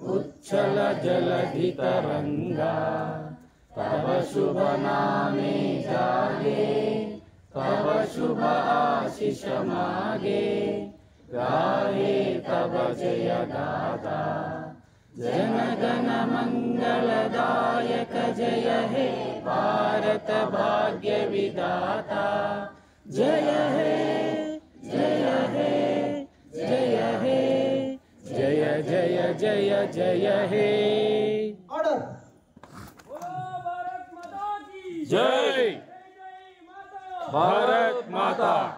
उच्छल जलधि तरंगा। तब शुभ नामे जागे, तब शुभ आशीष मागे, गाहे तब जय गाथा। जन गण मंगलदायक जय हे भारत भाग्य विधाता। जय हे जय हे जय हे जय जय जय जय हे। ऑर्डर। जय भारत माता।